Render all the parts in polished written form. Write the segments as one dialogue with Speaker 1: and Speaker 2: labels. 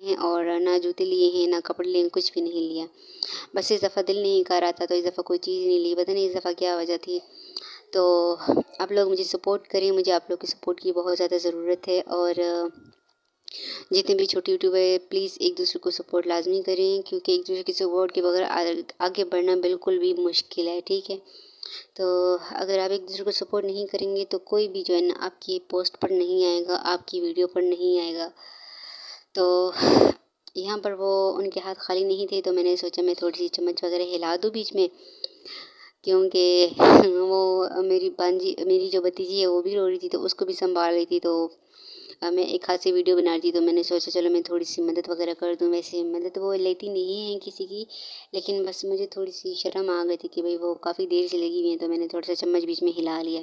Speaker 1: हैं और ना जूते लिए हैं, ना कपड़े लिए हैं, कुछ भी नहीं लिया। बस इस दफ़ा दिल नहीं कर रहा था तो इस दफ़ा कोई चीज़ नहीं ली, पता नहीं इस दफ़ा क्या वजह थी। तो आप लोग मुझे सपोर्ट करें, मुझे आप लोग की सपोर्ट की बहुत ज़्यादा ज़रूरत है। और जितने भी छोटे यूट्यूबर है प्लीज़ एक दूसरे को सपोर्ट लाजमी करें, क्योंकि एक दूसरे की सपोर्ट के बगैर आगे बढ़ना बिल्कुल भी मुश्किल है, ठीक है। तो अगर आप एक दूसरे को सपोर्ट नहीं करेंगे तो कोई भी जो है ना आपकी पोस्ट पर नहीं आएगा, आपकी वीडियो पर नहीं आएगा। तो यहाँ पर वो उनके हाथ खाली नहीं थे, तो मैंने सोचा मैं थोड़ी सी चम्मच वगैरह हिला दूँ बीच में, क्योंकि वो मेरी जो भतीजी है वो भी रो रही थी तो उसको भी संभाल रही थी। तो मैं एक हाथ से वीडियो बना रही थी तो मैंने सोचा चलो मैं थोड़ी सी मदद वगैरह कर दूँ। वैसे मदद वो लेती नहीं है किसी की, लेकिन बस मुझे थोड़ी सी शर्म आ गई थी कि भाई वो काफ़ी देर से लगी हुई है, तो मैंने थोड़ा सा चम्मच बीच में हिला लिया।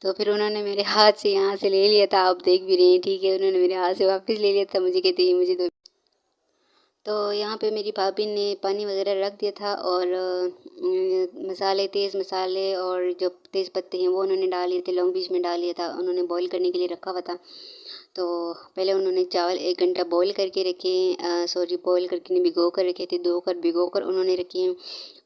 Speaker 1: तो फिर उन्होंने मेरे हाथ से यहाँ से ले लिया था, आप देख भी रहे हैं, ठीक है। उन्होंने मेरे हाथ से वापस ले लिया था, मुझे कहते हैं मुझे तो यहाँ पे मेरी भाभी ने पानी वगैरह रख दिया था और मसाले, तेज़ मसाले और जो तेज़ पत्ते हैं वो उन्होंने डाल लिए थे, लौंग बीच में डाल लिया था, उन्होंने बॉईल करने के लिए रखा हुआ था। तो पहले उन्होंने चावल 1 घंटा बॉईल करके रखे, सॉरी बॉईल करके नहीं, भिगो कर रखे थे, धोकर भिगो कर उन्होंने रखे हैं।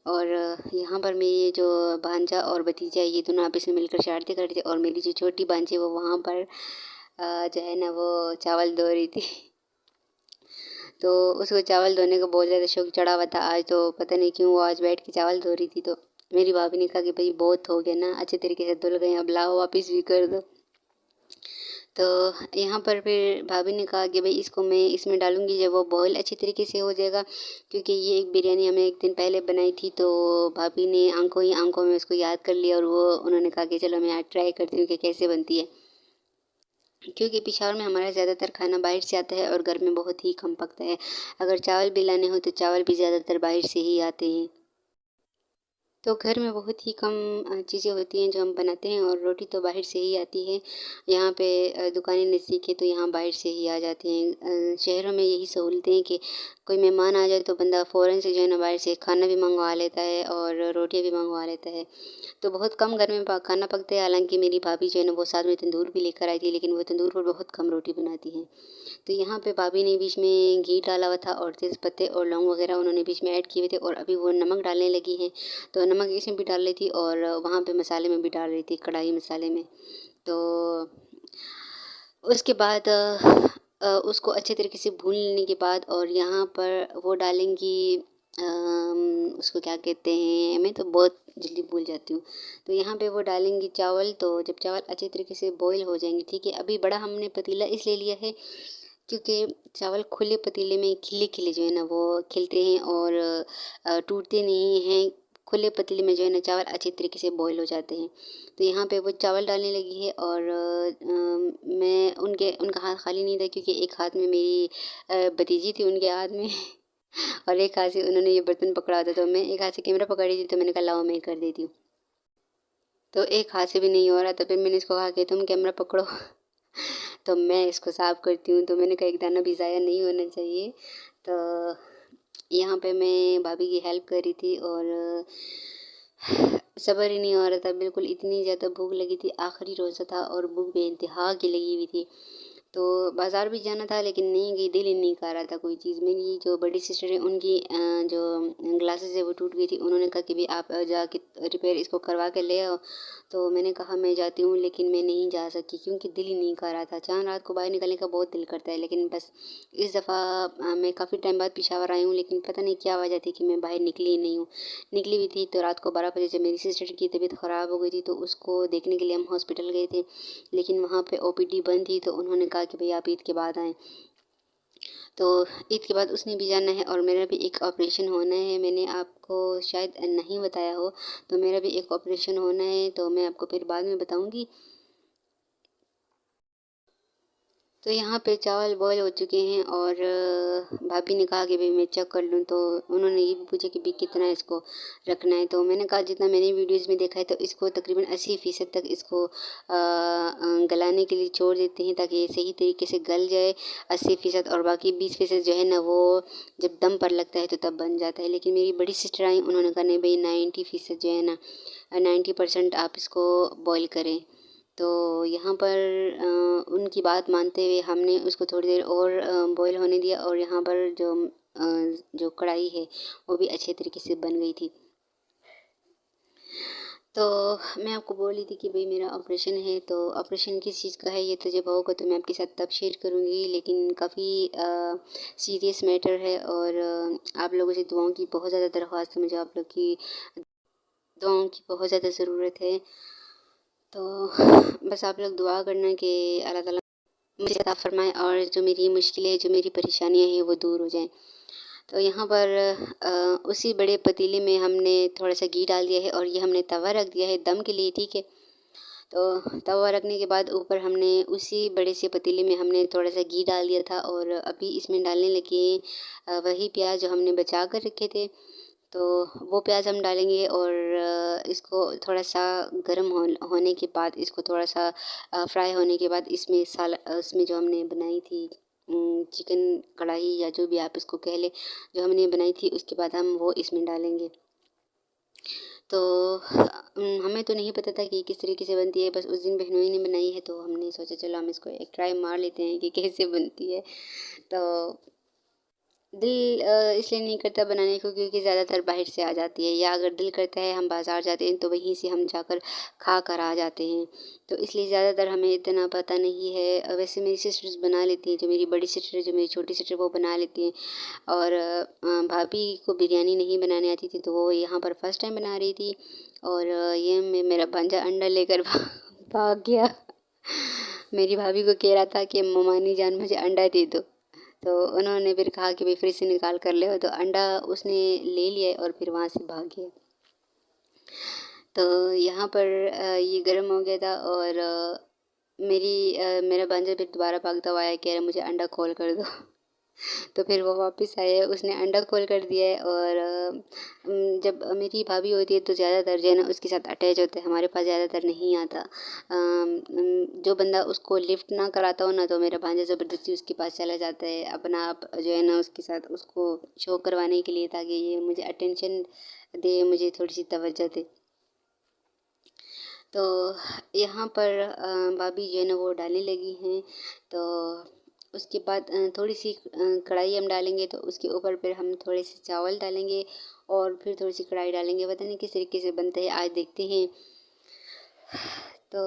Speaker 1: और यहाँ पर मेरी जो भांजा और भतीजा है ये दोनों आपस में मिलकर शरारतें कर रहे थे और मेरी जो छोटी भांजी है वो वहाँ पर जो है ना वो चावल धो रही थी। तो उसको चावल धोने का बहुत ज़्यादा शौक चढ़ा हुआ था आज, तो पता नहीं क्यों वो आज बैठ के चावल धो रही थी। तो मेरी भाभी ने कहा कि भाई बहुत हो गया ना, अच्छे तरीके से धुल गए, अब लाओ वापस भी कर दो। तो यहाँ पर फिर भाभी ने कहा कि भाई इसको मैं इसमें डालूंगी जब वो बॉईल अच्छी तरीके से हो जाएगा, क्योंकि ये एक बिरयानी हमें एक दिन पहले बनाई थी। तो भाभी ने आंखों ही आंखों में उसको याद कर लिया और वो उन्होंने कहा कि चलो मैं आज ट्राई करती हूँ कि कैसे बनती है, क्योंकि पेशावर में हमारा ज़्यादातर खाना बाहर से आता है और घर में बहुत ही कम पकता है। अगर चावल भी लाने हो तो चावल भी ज़्यादातर बाहर से ही आते हैं। तो घर में बहुत ही कम चीज़ें होती हैं जो हम बनाते हैं और रोटी तो बाहर से ही आती है। यहाँ पे दुकानें नज़दीक है तो यहाँ बाहर से ही आ जाते हैं। शहरों में यही सहूलतें हैं कि कोई मेहमान आ जाए तो बंदा फ़ौरन से जो है ना बाहर से खाना भी मंगवा लेता है और रोटियाँ भी मंगवा लेता है। तो बहुत कम घर में खाना पकता है। हालांकि मेरी भाभी जो है ना वो साथ में तंदूर भी लेकर आई थी, लेकिन वो तंदूर पर बहुत कम रोटी बनाती हैं। तो यहाँ पे भाभी ने बीच में घी डाला हुआ था और तेज़ पत्ते और लौंग वगैरह उन्होंने बीच में ऐड किए हुए थे और अभी वो नमक डालने लगी हैं। तो नमक इसमें भी डाल रही थी और वहाँ पे मसाले में भी डाल रही थी, कढ़ाई मसाले में। तो उसके बाद उसको अच्छे तरीके से भून लेने के बाद और यहाँ पर वो डालेंगी उसको क्या कहते हैं, मैं तो बहुत जल्दी भूल जाती हूँ। तो यहाँ पे वो डालेंगी चावल, तो जब चावल अच्छे तरीके से बॉईल हो जाएंगे, ठीक है। अभी बड़ा हमने पतीला इसलिए लिया है क्योंकि चावल खुले पतीले में खिले खिले जो है ना वो खिलते हैं और टूटते नहीं हैं। खुले पतीले में जो है ना चावल अच्छे तरीके से बॉईल हो जाते हैं। तो यहाँ पे वो चावल डालने लगी है और मैं उनका हाथ खाली नहीं था, क्योंकि एक हाथ में मेरी भतीजी थी उनके हाथ में और एक हाथ से उन्होंने ये बर्तन पकड़ा था। तो मैं एक हाथ से कैमरा पकड़ रही थी तो मैंने कहा लाओ मैं कर देती हूँ। तो एक हाथ से भी नहीं हो रहा था, फिर मैंने इसको कहा कि तुम कैमरा पकड़ो तो मैं इसको साफ़ करती हूँ। तो मैंने कहा एक दाना भी ज़ाया नहीं होना चाहिए। तो यहाँ पे मैं भाभी की हेल्प कर रही थी और सब्र ही नहीं हो रहा था, बिल्कुल इतनी ज़्यादा भूख लगी थी, आखिरी रोज़ा था और भूख बेइंतहा की लगी हुई थी। तो बाज़ार भी जाना था लेकिन नहीं गई, दिल ही नहीं कर रहा था कोई चीज़। मेरी जो बड़ी सिस्टर है उनकी जो ग्लासेस है वो टूट गई थी, उन्होंने कहा कि भी आप जाके रिपेयर इसको करवा के ले आओ। तो मैंने कहा मैं जाती हूँ, लेकिन मैं नहीं जा सकी क्योंकि दिल ही नहीं कर रहा था। चाँद रात को बाहर निकलने का बहुत दिल करता है, लेकिन बस इस दफ़ा मैं काफ़ी टाइम बाद पेशावर आई हूँ, लेकिन पता नहीं क्या वजह थी कि मैं बाहर निकली ही नहीं हूँ। निकली हुई थी तो रात को 12 बजे जब मेरी सिस्टर की तबीयत ख़राब हो गई थी तो उसको देखने के लिए हम हॉस्पिटल गए थे, लेकिन वहाँ पे ओपीडी बंद थी। तो उन्होंने कहा कि भई आप ईद के बाद आएँ। तो ईद के बाद उसने भी जाना है और मेरा भी एक ऑपरेशन होना है। मैंने आपको शायद नहीं बताया हो, तो मेरा भी एक ऑपरेशन होना है, तो मैं आपको फिर बाद में बताऊँगी। तो यहाँ पे चावल बॉईल हो चुके हैं और भाभी ने कहा कि भाई मैं चेक कर लूँ। तो उन्होंने ये भी पूछा कि भाई कितना इसको रखना है। तो मैंने कहा जितना मैंने वीडियोस में देखा है तो इसको तकरीबन 80% तक इसको गलाने के लिए छोड़ देते हैं ताकि ये सही तरीके से गल जाए 80%, और बाकी 20% जो है ना वो जब दम पर लगता है तो तब बन जाता है। लेकिन मेरी बड़ी सिस्टर आई, उन्होंने कहा नहीं भाई 90% जो है ना 90% आप इसको बॉईल करें। तो यहाँ पर उनकी बात मानते हुए हमने उसको थोड़ी देर और बॉईल होने दिया, और यहाँ पर जो कढ़ाई है वो भी अच्छे तरीके से बन गई थी। तो मैं आपको बोल रही थी कि भाई मेरा ऑपरेशन है, तो ऑपरेशन किस चीज़ का है ये तो जब होगा तो मैं आपके साथ तब शेयर करूँगी, लेकिन काफ़ी सीरियस मैटर है, और आप लोगों से दुआओं की बहुत ज़्यादा दरख्वास्त है, मुझे आप लोग की दुआओं की बहुत ज़्यादा ज़रूरत है। तो बस आप लोग दुआ करना कि अल्लाह ताला मुझे अता फ़रमाए और जो मेरी मुश्किलें, जो मेरी परेशानियाँ हैं वो दूर हो जाएँ। तो यहाँ पर उसी बड़े पतीले में हमने थोड़ा सा घी डाल दिया है, और ये हमने तवा रख दिया है दम के लिए, ठीक है। तो तवा रखने के बाद ऊपर हमने उसी बड़े से पतीले में हमने थोड़ा सा घी डाल दिया था, और अभी इसमें डालने लगे वही प्याज जो हमने बचा कर रखे थे। तो वो प्याज हम डालेंगे, और इसको थोड़ा सा गर्म होने के बाद, इसको थोड़ा सा फ्राई होने के बाद इसमें जो हमने बनाई थी चिकन कढ़ाई या जो भी आप इसको कह लें, जो हमने बनाई थी, उसके बाद हम वो इसमें डालेंगे। तो हमें तो नहीं पता था कि किस तरीके से बनती है, बस उस दिन बहनोई ने बनाई है तो हमने सोचा चलो हम इसको एक ट्राई मार लेते हैं कि कैसे बनती है। तो दिल इसलिए नहीं करता बनाने को क्योंकि ज़्यादातर बाहर से आ जाती है, या अगर दिल करता है हम बाज़ार जाते हैं तो वहीं से हम जाकर खा कर आ जाते हैं। तो इसलिए ज़्यादातर हमें इतना पता नहीं है। वैसे मेरी सिस्टर्स बना लेती हैं, जो मेरी बड़ी सिस्टर है, जो मेरी छोटी सिस्टर वो बना लेती हैं, और भाभी को बिरयानी नहीं बनाने आती थी तो वो यहाँ पर फर्स्ट टाइम बना रही थी, और ये मेरा भांजा अंडा लेकर भाग गया। मेरी भाभी को कह रहा था कि ममानी जान मुझे अंडा दे दो, तो उन्होंने फिर कहा कि भाई फ्रिज से निकाल कर ले, तो अंडा उसने ले लिया और फिर वहाँ से भाग गया। तो यहाँ पर ये गर्म हो गया था, और मेरा भांजा फिर दोबारा भागता हुआ आया, कह रहा मुझे अंडा खोल कर दो। तो फिर वो वापस आए, उसने अंडा खोल कर दिया है, और जब मेरी भाभी होती है तो ज़्यादातर जो है ना उसके साथ अटैच होता है, हमारे पास ज़्यादातर नहीं आता। जो बंदा उसको लिफ्ट ना कराता हो ना, तो मेरा भांजा ज़बरदस्ती उसके पास चला जाता है, अपना आप जो है ना उसके साथ उसको शो करवाने के लिए, ताकि ये मुझे अटेंशन दे, मुझे थोड़ी सी तवज्जो दे। तो यहाँ पर भाभी जो है ना वो डालने लगी हैं। तो उसके बाद थोड़ी सी कढ़ाई हम डालेंगे, तो उसके ऊपर फिर हम थोड़े से चावल डालेंगे, और फिर थोड़ी सी कढ़ाई डालेंगे। पता नहीं किस तरीके से बनता है, आज देखते हैं। तो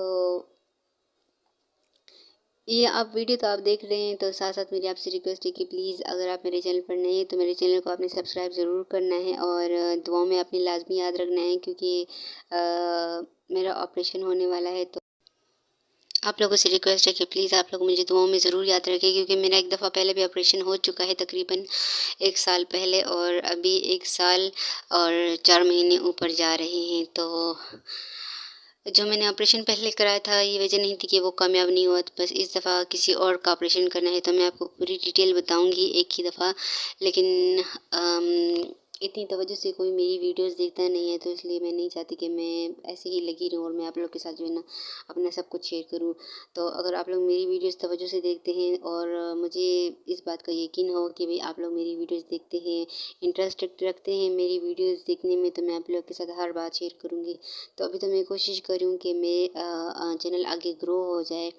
Speaker 1: ये आप वीडियो तो आप देख रहे हैं, तो साथ साथ मेरी आपसे रिक्वेस्ट है कि प्लीज़ अगर आप मेरे चैनल पर नए हैं तो मेरे चैनल को आपने सब्सक्राइब ज़रूर करना है, और दुआओं में आपने लाजमी याद रखना है, क्योंकि मेरा ऑपरेशन होने वाला है। तो आप लोगों से रिक्वेस्ट है कि प्लीज़ आप लोग मुझे दुआओं में ज़रूर याद रखें, क्योंकि मेरा एक दफ़ा पहले भी ऑपरेशन हो चुका है, तकरीबन 1 साल पहले, और अभी 1 साल और 4 महीने ऊपर जा रहे हैं। तो जो मैंने ऑपरेशन पहले कराया था, ये वजह नहीं थी कि वो कामयाब नहीं हुआ, तो बस इस दफ़ा किसी और का ऑपरेशन करना है, तो मैं आपको पूरी डिटेल बताऊंगी एक ही दफ़ा। लेकिन इतनी तवज्जो से कोई मेरी वीडियोस देखता नहीं है, तो इसलिए मैं नहीं चाहती कि मैं ऐसे ही लगी रहूँ और मैं आप लोग के साथ जो है ना अपना सब कुछ शेयर करूँ। तो अगर आप लोग मेरी वीडियोस तवज्जो से देखते हैं, और मुझे इस बात का यकीन हो कि भाई आप लोग मेरी वीडियोस देखते हैं, इंटरेस्ट रखते हैं मेरी वीडियोस देखने में, तो मैं आप लोग के साथ हर बात शेयर करूँगी। तो अभी तो मैं कोशिश कर रही हूँ कि मेरे चैनल आगे ग्रो हो जाए,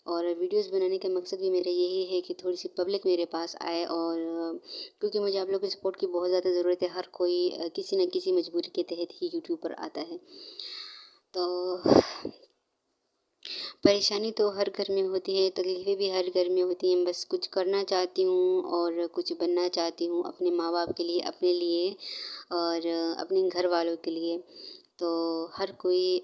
Speaker 1: और वीडियोस बनाने का मकसद भी मेरा यही है कि थोड़ी सी पब्लिक मेरे पास आए, और क्योंकि मुझे आप लोगों की सपोर्ट की बहुत ज़्यादा ज़रूरत है। हर कोई किसी न किसी मजबूरी के तहत ही यूट्यूब पर आता है। तो परेशानी तो हर घर में होती है, तकलीफ़ें भी हर घर में होती हैं। बस कुछ करना चाहती हूँ और कुछ बनना चाहती हूँ अपने माँ बाप के लिए, अपने लिए, और अपने घर वालों के लिए। तो हर कोई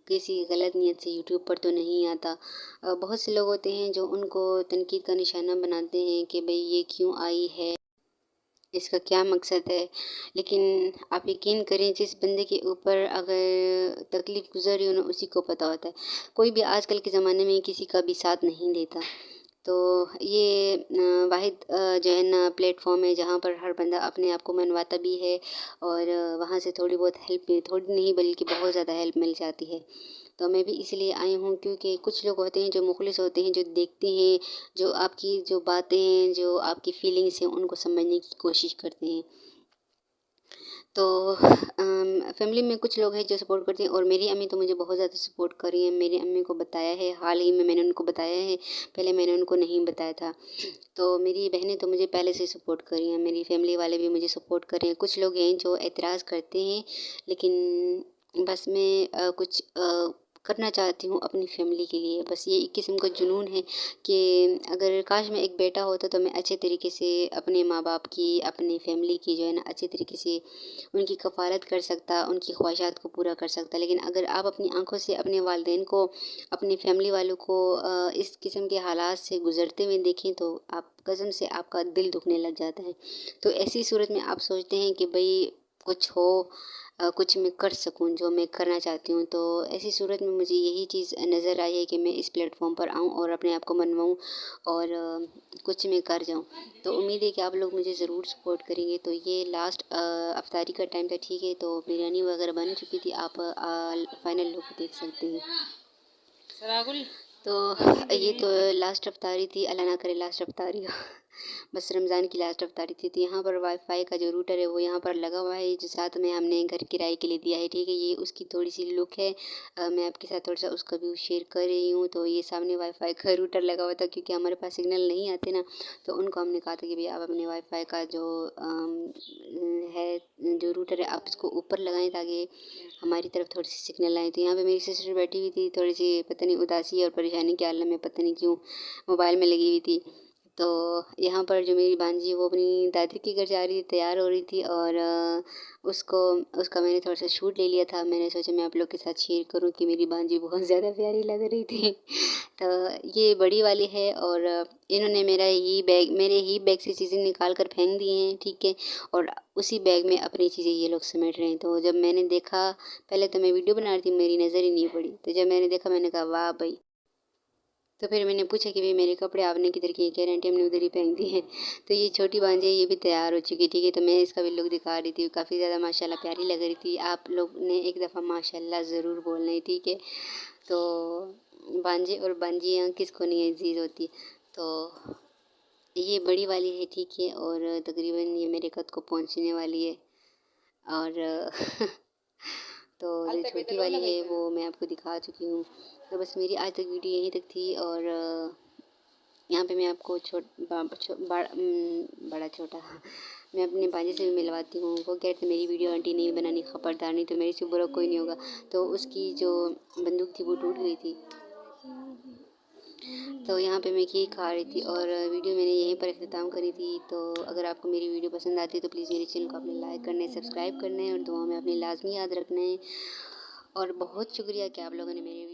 Speaker 1: किसी गलत नीयत से यूट्यूब पर तो नहीं आता। बहुत से लोग होते हैं जो उनको तनकीद का निशाना बनाते हैं कि भाई ये क्यों आई है, इसका क्या मकसद है। लेकिन आप यकीन करें, जिस बंदे के ऊपर अगर तकलीफ़ गुज़र रही हो ना, उसी को पता होता है। कोई भी आजकल के ज़माने में किसी का भी साथ नहीं देता। तो ये वाहिद जो है ना प्लेटफॉर्म है जहाँ पर हर बंदा अपने आप को मनवाता भी है, और वहाँ से थोड़ी बहुत हेल्प, थोड़ी नहीं बल्कि बहुत ज़्यादा हेल्प मिल जाती है। तो मैं भी इसलिए आई हूँ क्योंकि कुछ लोग होते हैं जो मुखलिस होते हैं, जो देखते हैं, जो आपकी जो बातें हैं, जो आपकी फीलिंग्स हैं, उनको समझने की कोशिश करते हैं। तो फैमिली में कुछ लोग हैं जो सपोर्ट करते हैं, और मेरी अम्मी तो मुझे बहुत ज़्यादा सपोर्ट कर रही है। मेरी अम्मी को बताया है, हाल ही में मैंने उनको बताया है, पहले मैंने उनको नहीं बताया था। तो मेरी बहनें तो मुझे पहले से सपोर्ट कर रही हैं, मेरी फैमिली वाले भी मुझे सपोर्ट कर रहे हैं। कुछ लोग हैं जो एतराज़ करते हैं, लेकिन बस मैं कुछ करना चाहती हूँ अपनी फैमिली के लिए। बस ये एक किस्म का जुनून है कि अगर काश मैं एक बेटा होता तो मैं अच्छे तरीके से अपने माँ बाप की, अपनी फैमिली की जो है ना, अच्छे तरीके से उनकी कफ़ालत कर सकता, उनकी ख्वाहिशात को पूरा कर सकता। लेकिन अगर आप अपनी आंखों से अपने वालिदैन को, अपनी फैमिली वालों को इस किस्म के हालात से गुज़रते हुए देखें तो आप कसम से आपका दिल दुखने लग जाता है। तो ऐसी सूरत में आप सोचते हैं कि भई कुछ हो, कुछ मैं कर सकूं जो मैं करना चाहती हूं। तो ऐसी सूरत में मुझे यही चीज़ नज़र आई है कि मैं इस प्लेटफॉर्म पर आऊं और अपने आप को मनवाऊं और कुछ मैं कर जाऊं। तो उम्मीद है कि आप लोग मुझे ज़रूर सपोर्ट करेंगे। तो ये लास्ट अफ्तारी का टाइम था, ठीक है, तो बिरयानी वगैरह बन चुकी थी, आप फाइनल लुक देख सकते हैं। तो ये तो लास्ट अफ्तारी थी, अल्लाह ना करे लास्ट अफ्तारी हो। बस रमज़ान की लास्ट अफ्तारी थी। तो यहाँ पर वाईफाई का जो रूटर है वो यहाँ पर लगा हुआ है, जो साथ में हमने घर किराए के लिए दिया है, ठीक है। ये उसकी थोड़ी सी लुक है, मैं आपके साथ थोड़ा सा उसका व्यू शेयर कर रही हूँ। तो ये सामने वाईफाई का रूटर लगा हुआ था, क्योंकि हमारे पास सिग्नल नहीं आते ना, तो उनको हमने कहा था कि भैया आप अपने वाईफाई का जो है, जो रूटर है, आप इसको ऊपर लगाएं ताकि हमारी तरफ थोड़ी सी सिग्नल आए। तो यहाँ पे मेरी सिस्टर बैठी हुई थी, थोड़ी सी पता नहीं उदासी और परेशानी के आलम में, पता नहीं क्यों मोबाइल में लगी हुई थी। तो यहाँ पर जो मेरी भांजी वो अपनी दादी के घर जा रही थी, तैयार हो रही थी, और उसको उसका मैंने थोड़ा सा शूट ले लिया था। मैंने सोचा मैं आप लोग के साथ शेयर करूँ कि मेरी भांजी बहुत ज़्यादा प्यारी लग रही थी। तो ये बड़ी वाली है, और इन्होंने मेरे ही बैग से चीज़ें निकाल कर फेंक दी हैं, ठीक है, और उसी बैग में अपनी चीज़ें ये लोग समेट रहे हैं। तो जब मैंने देखा, पहले तो मैं वीडियो बना रही थी, मेरी नज़र ही नहीं पड़ी। तो जब मैंने देखा मैंने कहा वाह भाई। तो फिर मैंने पूछा कि भाई मेरे कपड़े आपने किधर किए, कह रहे हैं हमने उधर ही पहन दिए हैं। तो ये छोटी भांजी है, ये भी तैयार हो चुकी है, ठीक है। तो मैं इसका भी लुक दिखा रही थी, काफ़ी ज़्यादा माशाल्लाह प्यारी लग रही थी। आप लोग ने एक दफ़ा माशाल्लाह ज़रूर बोलना है, ठीक है। तो भांजे और भांजियाँ किसको नहीं अजीज़ होती। तो ये बड़ी वाली है, ठीक है, और तकरीबन ये मेरे कद को पहुँचने वाली है। और तो जो छोटी वाली है वो मैं आपको दिखा चुकी हूँ। तो बस मेरी आज तक वीडियो यहीं तक थी, और यहाँ पे मैं आपको बड़ा छोटा मैं अपने भांजे से भी मिलवाती हूँ। वो कहते मेरी वीडियो आंटी नहीं बनानी, खबरदार, नहीं तो मेरे से बुरा कोई नहीं होगा। तो उसकी जो बंदूक थी वो टूट गई थी। तो यहाँ पे मैं घी खा रही थी, और वीडियो मैंने यहीं पर अख्तिताम करी थी। तो अगर आपको मेरी वीडियो पसंद आती है तो प्लीज़ मेरे चैनल को अपने लाइक करना है, सब्सक्राइब करना है, और दुआ में अपनी लाजमी याद रखना है। और बहुत शुक्रिया कि आप लोगों ने मेरे